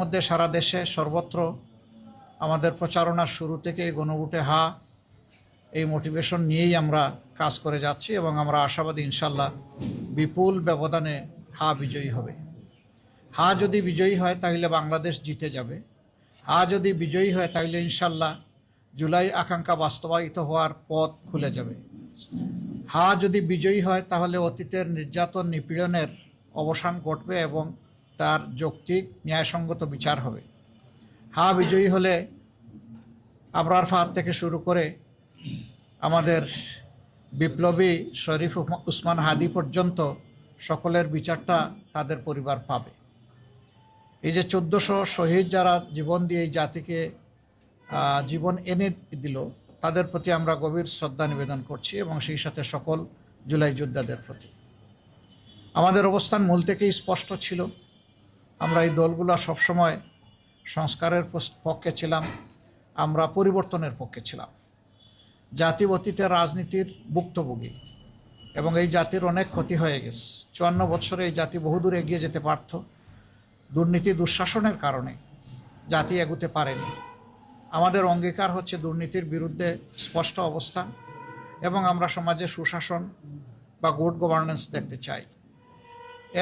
মধ্যে সারা দেশে সর্বত্র আমাদের প্রচারণার শুরু থেকে গণভোটে হা এই মোটিভেশন নিয়েই আমরা কাজ করে যাচ্ছি এবং আমরা আশাবাদী ইনশাল্লাহ বিপুল ব্যবধানে হা বিজয়ী হবে। হা যদি বিজয়ী হয় তাহলে বাংলাদেশ জিতে যাবে। হা যদি বিজয়ী হয় তাহলে ইনশাল্লাহ জুলাই আকাঙ্ক্ষা বাস্তবায়িত হওয়ার পথ খুলে যাবে। হা যদি বিজয়ী হয় তাহলে অতীতের নির্যাতন নিপীড়নের অবসান ঘটবে এবং তার যৌক্তিক ন্যায়সঙ্গত বিচার হবে। হা বিজয়ী হলে আবরার ফাহাদ থেকে শুরু করে আমাদের বিপ্লবী শরীফ উসমান হাদি পর্যন্ত সকলের বিচারটা তাদের পরিবার পাবে। এই যে 1400 শহীদ যারা জীবন দিয়ে এই জাতিকে জীবন এনে দিল, তাদের প্রতি আমরা গভীর শ্রদ্ধা নিবেদন করছি এবং সেই সাথে সকল জুলাই যোদ্ধাদের প্রতি। আমাদের অবস্থান মূল থেকেই স্পষ্ট ছিল। আমরা এই দলগুলো সবসময় সংস্কারের পক্ষে ছিলাম, আমরা পরিবর্তনের পক্ষে ছিলাম। জাতি অতীতের রাজনীতির ভুক্তভোগী এবং এই জাতির অনেক ক্ষতি হয়ে গেছে। 54 বছরে এই জাতি বহুদূর এগিয়ে যেতে পারত। দুর্নীতি দুঃশাসনের কারণে জাতি এগুতে পারেনি। আমাদের অঙ্গীকার হচ্ছে দুর্নীতির বিরুদ্ধে স্পষ্ট অবস্থান এবং আমরা সমাজে সুশাসন বা গুড গভর্নেন্স দেখতে চাই।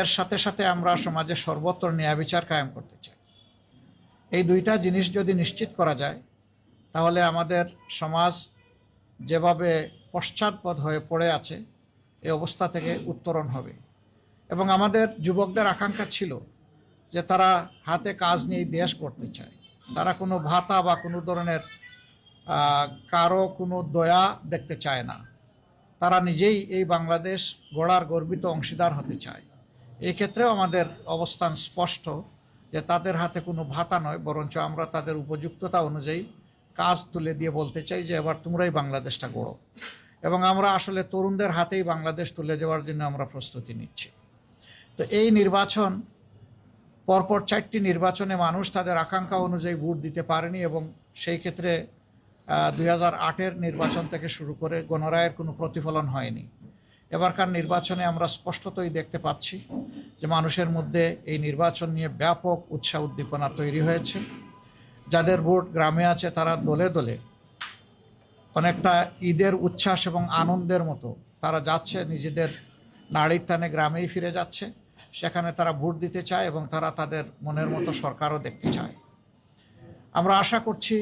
এর সাথে সাথে আমরা সমাজে সর্বত্র ন্যায় বিচার কায়েম করতে চাই। এই দুইটা জিনিস যদি নিশ্চিত করা যায় তাহলে আমাদের সমাজ যেভাবে পশ্চাৎপদ হয়ে পড়ে আছে এই অবস্থা থেকে উত্তরণ হবে। এবং আমাদের যুবকদের আকাঙ্ক্ষা ছিল যে তারা হাতে কাজ নিয়ে দেশ করতে চায়। তারা কোনো ভাতা বা কোনো ধরনের কারো কোনো দয়া দেখতে চায় না। তারা নিজেই এই বাংলাদেশ গড়ার গর্বিত অংশীদার হতে চায়। এই ক্ষেত্রেও আমাদের অবস্থান স্পষ্ট যে তাদের হাতে কোনো ভাতা নয়, বরঞ্চ আমরা তাদের উপযুক্ততা অনুযায়ী কাজ তুলে দিয়ে বলতে চাই যে এবার তোমরাই বাংলাদেশটা গড়ো। এবং আমরা আসলে তরুণদের হাতেই বাংলাদেশ তুলে যাওয়ার জন্য আমরা প্রস্তুতি নিচ্ছি। তো এই নির্বাচন, পরপর 4টি নির্বাচনে মানুষ তাদের আকাঙ্ক্ষা অনুযায়ী ভোট দিতে পারেনি এবং সেই ক্ষেত্রে 2008-এর নির্বাচন থেকে শুরু করে গণরায়ের কোনো প্রতিফলন হয়নি। এবারকার নির্বাচনে আমরা স্পষ্টতই দেখতে পাচ্ছি যে মানুষের মধ্যে এই নির্বাচন নিয়ে ব্যাপক উৎসাহ উদ্দীপনা তৈরি হয়েছে। যাদের ভোট গ্রামে আছে তারা দলে দলে অনেকটা ঈদের উচ্ছ্বাস এবং আনন্দের মতো তারা যাচ্ছে, নিজেদের নাড়ির টানে গ্রামেই ফিরে যাচ্ছে। সেখানে তারা ভোট দিতে চায় এবং তারা তাদের মনের মতো সরকারও দেখতে চায়। আমরা আশা করছি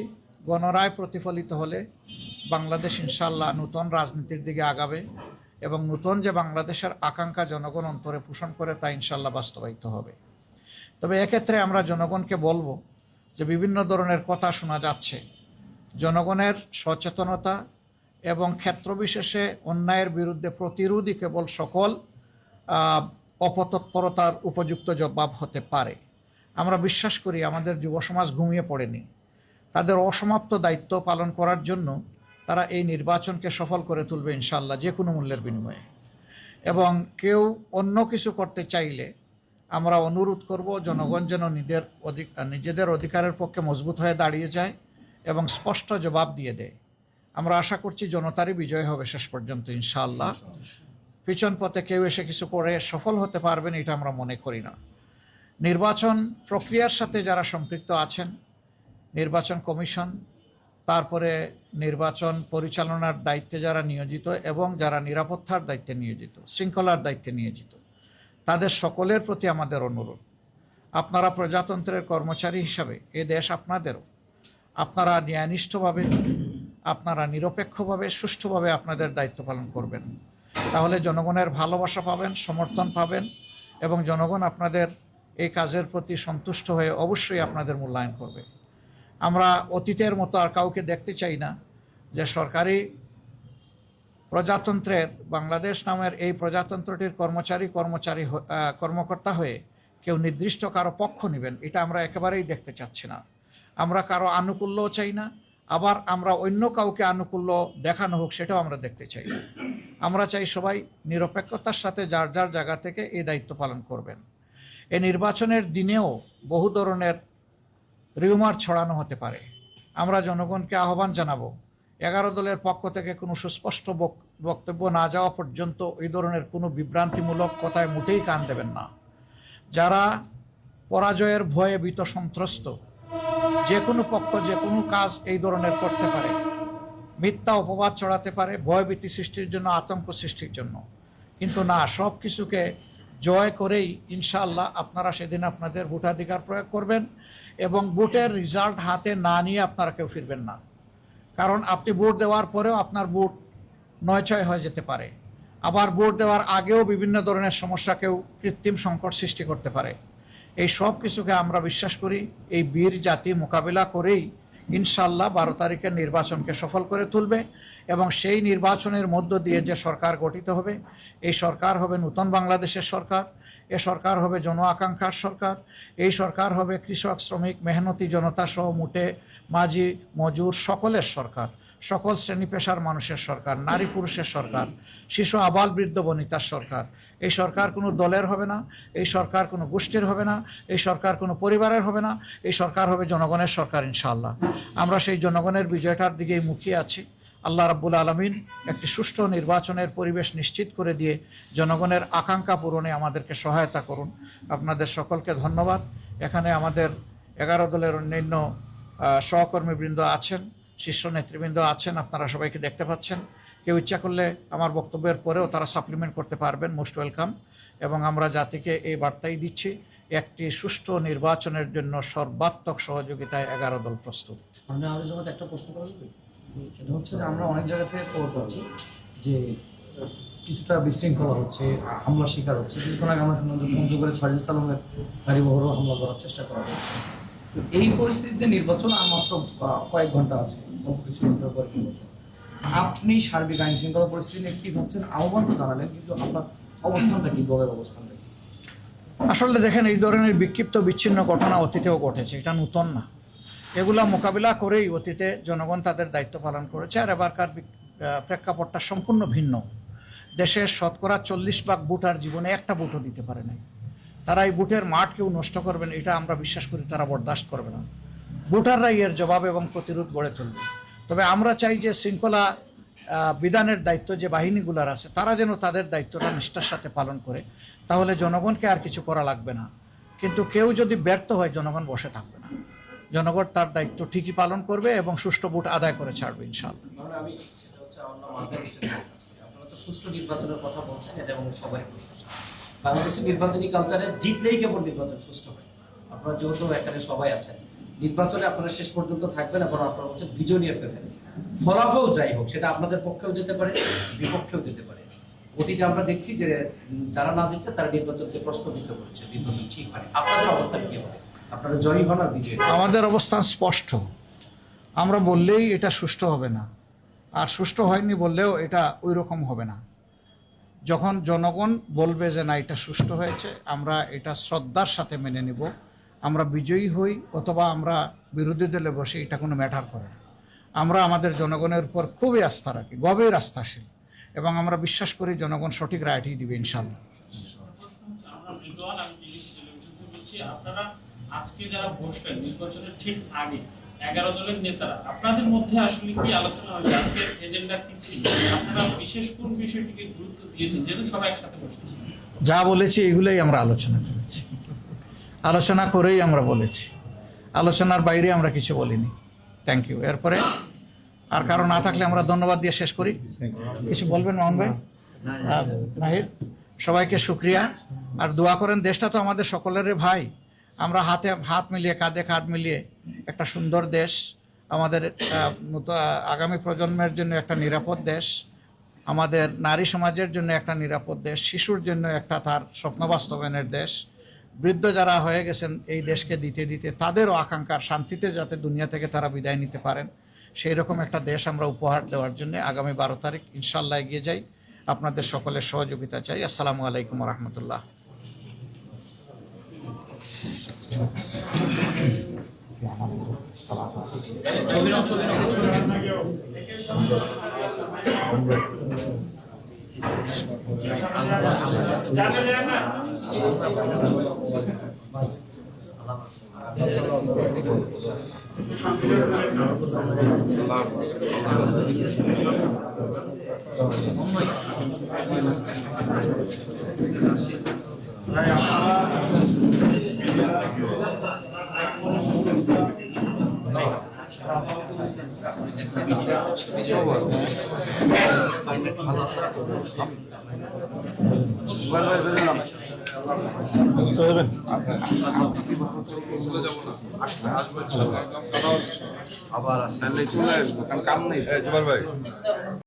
গণরায় প্রতিফলিত হলে বাংলাদেশ ইনশাল্লাহ নতুন রাজনীতির দিকে আগাবে এবং নতুন যে বাংলাদেশের আকাঙ্ক্ষা জনগণ অন্তরে পোষণ করে তা ইনশাল্লাহ বাস্তবায়িত হবে। তবে এক্ষেত্রে আমরা জনগণকে বলবো যে বিভিন্ন ধরনের কথা শোনা যাচ্ছে। জনগণের সচেতনতা এবং ক্ষেত্রবিশেষে অন্যায়ের বিরুদ্ধে প্রতিরোধই কেবল সকল অপতৎপরতার উপযুক্ত জবাব হতে পারে। আমরা বিশ্বাস করি আমাদের যুব সমাজ ঘুমিয়ে পড়েনি। তাদের অসমাপ্ত দায়িত্ব পালন করার জন্য তারা এই নির্বাচনকে সফল করে তুলবে ইনশাল্লাহ যে কোনো মূল্যের বিনিময়ে। এবং কেউ অন্য কিছু করতে চাইলে আমরা অনুরোধ করব জনগণ যেন নিজেদের অধিকারের পক্ষে মজবুত হয়ে দাঁড়িয়ে যায় এবং স্পষ্ট জবাব দিয়ে দেয়। আমরা আশা করছি জনতারই বিজয় হবে শেষ পর্যন্ত ইনশাআল্লাহ। পিছন পথে কেউ এসে কিছু করে সফল হতে পারবেন এটা আমরা মনে করি না। নির্বাচন প্রক্রিয়ার সাথে যারা সম্পৃক্ত আছেন, নির্বাচন কমিশন, তারপরে নির্বাচন পরিচালনার দায়িত্বে যারা নিয়োজিত এবং যারা নিরাপত্তার দায়িত্বে নিয়োজিত, শৃঙ্খলার দায়িত্বে নিয়োজিত, তাদের সকলের প্রতি আমাদের অনুরোধ, আপনারা প্রজাতন্ত্রের কর্মচারী হিসাবে এ দেশ আপনাদেরও। আপনারা ন্যায়নিষ্ঠভাবে, আপনারা নিরপেক্ষভাবে, সুষ্ঠুভাবে আপনাদের দায়িত্ব পালন করবেন। তাহলে জনগণের ভালোবাসা পাবেন, সমর্থন পাবেন এবং জনগণ আপনাদের এই কাজের প্রতি সন্তুষ্ট হয়ে অবশ্যই আপনাদের মূল্যায়ন করবে। আমরা অতীতের মতো আর কাউকে দেখতে চাই না যে সরকারি প্রজাতন্ত্রের বাংলাদেশ নামের এই প্রজাতন্ত্রটির কর্মকর্তা হয়ে কেউ নির্দিষ্ট কারো পক্ষ নেবেন, এটা আমরা একেবারেই দেখতে চাচ্ছি না। আমরা কারো আনুকূল্যও চাই না, আবার আমরা অন্য কাউকে আনুকূল্য দেখানো হোক সেটাও আমরা দেখতে চাই না। আমরা চাই সবাই নিরপেক্ষতার সাথে যার যার জায়গা থেকে এই দায়িত্ব পালন করবেন। এই নির্বাচনের দিনেও বহু ধরনের রিউমার ছড়ানো হতে পারে। আমরা জনগণকে আহ্বান জানাবো 11 দলের পক্ষ থেকে কোনো সুস্পষ্ট বক্তব্য না যাওয়া পর্যন্ত এই ধরনের কোনো বিভ্রান্তিমূলক কথায় মোটেই কান দেবেন না। যারা পরাজয়ের ভয়ে ভীত সন্ত্রস্ত। যে কোনো পক্ষ যে কোনো কাজ এই ধরনের করতে পারে, মিথ্যা অপবাদ ছড়াতে পারে ভয়ভীতি সৃষ্টির জন্য, আতঙ্ক সৃষ্টির জন্য। কিন্তু না, সব কিছুকে জয় করেই ইনশাআল্লাহ আপনারা সেদিন আপনাদের ভোটাধিকার প্রয়োগ করবেন এবং ভোটের রেজাল্ট হাতে না নিয়ে আপনারা কেউ ফিরবেন না। কারণ আপনি ভোট দেওয়ার পরেও আপনার ভোট নয়ছয় হয়ে যেতে পারে, আবার ভোট দেওয়ার আগেও বিভিন্ন ধরনের সমস্যা কেউ কৃত্রিম সংকট সৃষ্টি করতে পারে। এই সব কিছুকে আমরা বিশ্বাস করি এই বীর জাতি মোকাবিলা করেই ইনশাআল্লাহ 12 তারিখের নির্বাচনকে সফল করে তুলবে এবং সেই নির্বাচনের মধ্য দিয়ে যে সরকার গঠিত হবে, এই সরকার হবে নূতন বাংলাদেশের সরকার, এ সরকার হবে জন আকাঙ্ক্ষার সরকার, এই সরকার হবে কৃষক, শ্রমিক, মেহনতি জনতা সহ মুটে মাঝি মজুর সকলের সরকার, সকল শ্রেণী পেশার মানুষের সরকার, নারী পুরুষের সরকার, শিশু আবাল বৃদ্ধ বনিতার সরকার। এই সরকার কোনো দলের হবে না, এই সরকার কোনো গোষ্ঠীর হবে না, এই সরকার কোনো পরিবারের হবে না, এই সরকার হবে জনগণের সরকার ইনশাআল্লাহ। আমরা সেই জনগণের বিজয়টার দিকেই মুখিয়ে আছি। আল্লাহ রাব্বুল আলামিন একটি সুষ্ঠু নির্বাচনের পরিবেশ নিশ্চিত করে দিয়ে জনগণের আকাঙ্ক্ষা পূরণে আমাদেরকে সহায়তা করুন। আপনাদের সকলকে ধন্যবাদ। এখানে আমাদের 11 দলের অন্যান্য সহকর্মীবৃন্দ আছেন, শীর্ষ নেতৃবৃন্দ আছেন, আপনারা সবাইকে দেখতে পাচ্ছেন। কেউ ইচ্ছা করলে আমার বক্তব্যের পরেও তারা সাপ্লিমেন্ট করতে পারবেন, মোস্ট ওয়েলকাম। এবং আমরা জাতিকে এই বার্তাই দিচ্ছি, একটি সুষ্ঠু নির্বাচনের জন্য সর্বাত্মক সহযোগিতায় 11 দল প্রস্তুত। আমি একটা প্রশ্ন করব, সেটা হচ্ছে যে আমরা অনেক জায়গা থেকে খবর পাচ্ছি যে কিছুটা বিশৃঙ্খলা হচ্ছে, হামলা শিকার হচ্ছে। কিছুক্ষণ আগে আমরা শুনলাম যে পঞ্চগড়ে সাজিদ সালামের গাড়ি বহরও হামলা করার চেষ্টা করা হচ্ছে। এই পরিস্থিতিতে নির্বাচন আর মাত্র কয়েক ঘন্টা আছে, অল্প কিছু ঘন্টার পরে নির্বাচন। আপনি সার্বিক আইন শৃঙ্খলা পরিস্থিতি নিয়ে কি ভাবছেন? আহ্বান তো জানালেন, কিন্তু আপনার অবস্থানটা কি, দলের অবস্থানটা কি? আসলে দেখেন, এই ধরনের বিক্ষিপ্ত বিচ্ছিন্ন ঘটনা অতীতেও ঘটেছে, এটা নতুন না। এগুলা মোকাবিলা করেই অতীতে জনগণ তাদের দায়িত্ব পালন করেছে। আর এবারকার প্রেক্ষাপটটা সম্পূর্ণ ভিন্ন। দেশের শতকরা 40% ভোটার জীবনে একটা ভোটও দিতে পারে নাই। তারা এই ভোটের মাঠ কেউ নষ্ট করবেন এটা আমরা বিশ্বাস করি, তারা বরদাস্ত করবে না। ভোটাররাই এর জবাব এবং প্রতিরোধ গড়ে তুলবে। তবে আমরা চাই যে শৃঙ্খলা বিধানের দায়িত্ব যে বাহিনীগুলোর আছে, তারা যেন তাদের দায়িত্বটা নিষ্ঠার সাথে পালন করে, তাহলে জনগণকে আর কিছু করা লাগবে না। কিন্তু কেউ যদি ব্যর্থ হয়, জনগণ বসে থাকবে না। জনগণ তার দায়িত্ব ঠিকই পালন করবে এবং সুষ্ঠু ভোট আদায় করে ছাড়বে ইনশাআল্লাহ। আপনারা তো সুষ্ঠু নির্বাচনের কথা বলছেন, এটা এবং সবাই বাংলাদেশের নির্বাচনী কালচারে জিতলেই কেবল নির্বাচন সুষ্ঠু হয়। আপনারা যেহেতু এখানে সবাই আছেন, নির্বাচনে আপনারা শেষ পর্যন্ত থাকবেন এবং আপনারা হচ্ছে বিজয় নিয়ে ফেলবেন। ফলাফল যাই হোক, সেটা আপনাদের পক্ষেও যেতে পারে, বিপক্ষেও যেতে পারে। অতীতে আমরা দেখছি যে যারা না জিতছে তারা নির্বাচনকে প্রশ্নবিদ্ধ করেছে, নির্বাচন ঠিক হয়। আপনাদের অবস্থান কি হবে? আপনারা জয়ী হন আর বিজয়ী? আমাদের অবস্থান স্পষ্ট। আমরা বললেই এটা সুষ্ঠু হবে না, আর সুষ্ঠু হয়নি বললেও এটা ওই রকম হবে না। যখন জনগণ বলবে যে না, এটা সুষ্ঠু হয়েছে, আমরা এটা শ্রদ্ধার সাথে মেনে নিব। আমরা বিজয়ী হই অথবা আমরা বিরোধী দলে বসে, এটা কোনো ম্যাটার করে না। আমরা আমাদের জনগণের উপর খুবই আস্থা রাখি, গভীর আস্থাশীল, এবং আমরা বিশ্বাস করি জনগণ সঠিক রায়টি দিবে ইনশাআল্লাহ। আপনারা আজকে যারা বসবেন নির্বাচনের ঠিক আগে 11 দলের নেতারা, আপনাদের মধ্যে আসলে কি আলোচনা হয়েছে? আজকের এজেন্ডা কি ছিল? আপনারা বিশেষ কোন বিষয়টিকে গুরুত্ব দিয়েছেন, যেহেতু সবাই একসাথে বসেছে? যা বলেছি এগুলোই আমরা আলোচনা করেছি, আলোচনা করেই আমরা বলেছি, আলোচনার বাইরে আমরা কিছু বলিনি। Thank you. এরপরে আর কারো না থাকলে আমরা ধন্যবাদ দিয়ে শেষ করি। কিছু বলবেন মোহন ভাই? নাহিদ, সবাইকে শুক্রিয়া। আর দোয়া করেন, দেশটা তো আমাদের সকলেরই ভাই। আমরা হাতে হাত মিলিয়ে, কাঁধে কাঁধ মিলিয়ে একটা সুন্দর দেশ, আমাদের আগামী প্রজন্মের জন্য একটা নিরাপদ দেশ, আমাদের নারী সমাজের জন্য একটা নিরাপদ দেশ, শিশুর জন্য একটা তার স্বপ্ন বাস্তবায়নের দেশ, বৃদ্ধ যারা হয়ে গেছেন এই দেশকে দিতে দিতে তাদেরও আকাঙ্ক্ষার শান্তিতে যাতে দুনিয়া থেকে তারা বিদায় নিতে পারেন, সেই রকম একটা দেশ আমরা উপহার দেওয়ার জন্য আগামী 12 তারিখ ইনশাআল্লাহ এগিয়ে যাই। আপনাদের সকলের সহযোগিতা চাই। আসসালামু আলাইকুম ওয়া রাহমাতুল্লাহ। জানেন না আবার আসলে চলে আসবো, কারণ কাম নেই।